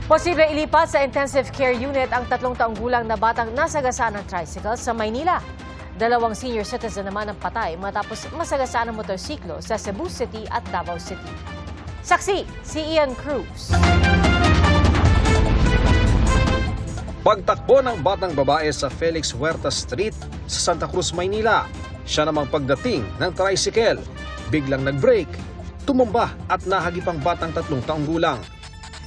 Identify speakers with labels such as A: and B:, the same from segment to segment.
A: Posible ilipat sa intensive care unit ang 3 taong gulang na batang nasagasaan ng tricycle sa Maynila. 2 senior citizen naman ang patay matapos masagasaan ng motorsiklo sa Cebu City at Davao City. Saksi, si Ian Cruz.
B: Pagtakbo ng batang babae sa Felix Huerta Street sa Santa Cruz, Maynila. Siya namang pagdating ng tricycle, biglang nag-brake, tumumba at nahagip ang batang 3 taong gulang.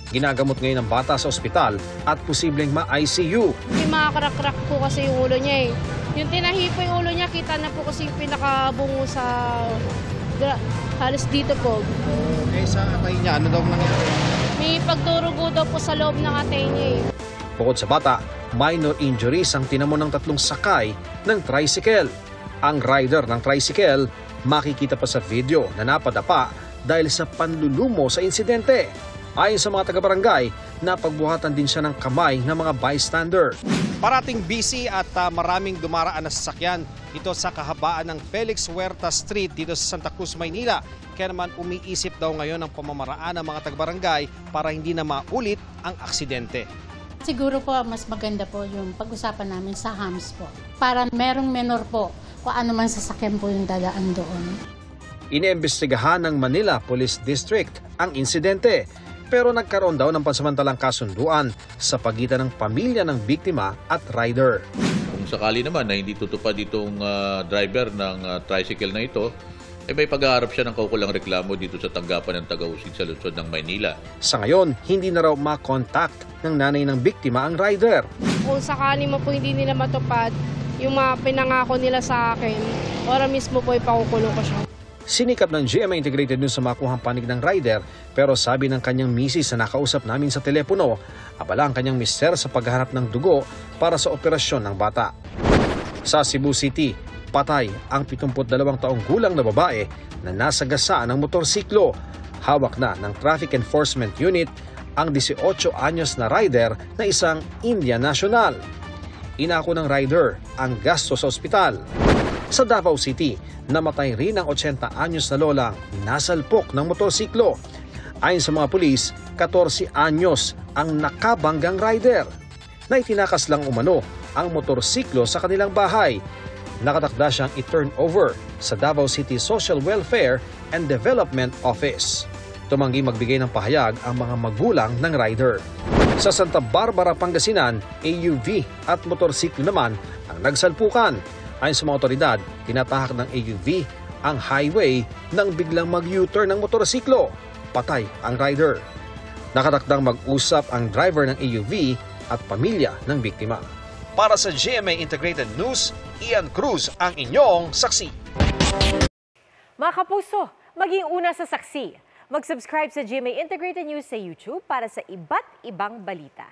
B: Ginagamot ngayon ang bata sa ospital at posibleng ma-ICU.
C: Yung mga crack-crack po kasi yung ulo niya eh. Yung tinahi po yung ulo niya, kita na po kasi yung pinakabungo sa halos dito po.
D: Sa atay niya, ano daw nangyari?
C: May pagdurugo daw po sa loob ng atay niya eh.
B: Bukod sa bata, minor injuries ang tinamo ng 3 sakay ng tricycle. Ang rider ng tricycle makikita pa sa video na napadapa dahil sa panlulumo sa insidente. Ayon sa mga taga-barangay, napagbuhatan din siya ng kamay ng mga bystander.
D: Parating busy at maraming dumaraan na sasakyan ito sa kahabaan ng Felix Huerta Street dito sa Santa Cruz, Maynila. Kaya naman umiisip daw ngayon ang pamamaraan ng mga taga-barangay para hindi na maulit ang aksidente.
E: Siguro po mas maganda po yung pag-usapan namin sa hams po. Para merong menor po kung ano man sasakyan po yung dadaan doon.
B: Iniimbestigahan ng Manila Police District ang insidente. Pero nagkaroon daw ng pansamantalang kasunduan sa pagitan ng pamilya ng biktima at rider.
F: Kung sakali naman na hindi tutupad itong driver ng tricycle na ito, may pag-aarap siya ng kaukulang reklamo dito sa tanggapan ng Tagausig sa lungsod ng Maynila.
B: Sa ngayon, hindi na raw makontakt ng nanay ng biktima ang rider.
C: Kung sakali mo po hindi nila matupad, yung mga pinangako nila sa akin, ora mismo po ipakukulong ko siya.
B: Sinikap ng GMA Integrated News sa makuhang panig ng rider pero sabi ng kanyang misis na nakausap namin sa telepono, abala ang kanyang mister sa paghahanap ng dugo para sa operasyon ng bata. Sa Cebu City, patay ang 72 taong gulang na babae na nasagasaan ng motorsiklo. Hawak na ng Traffic Enforcement Unit ang 18 anyos na rider na isang Indian national. Inako ng rider ang gasto sa ospital. Sa Davao City, namatay rin ang 80 anyos na lolang nasalpok ng motorsiklo. Ayon sa mga pulis, 14 anyos ang nakabanggang rider na itinakas lang umano ang motorsiklo sa kanilang bahay. Nakatakda siyang i-turn over sa Davao City Social Welfare and Development Office. Tumanggi magbigay ng pahayag ang mga magulang ng rider. Sa Santa Barbara, Pangasinan, AUV at motorsiklo naman ang nagsalpukan. Ayon sa mga otoridad, tinatahak ng AUV ang highway nang biglang mag-U-turn ng motorsiklo. Patay ang rider. Nakatakdang mag-usap ang driver ng AUV at pamilya ng biktima. Para sa GMA Integrated News, Ian Cruz ang inyong saksi.
A: Mga kapuso, maging una sa saksi. Mag-subscribe sa GMA Integrated News sa YouTube para sa iba't ibang balita.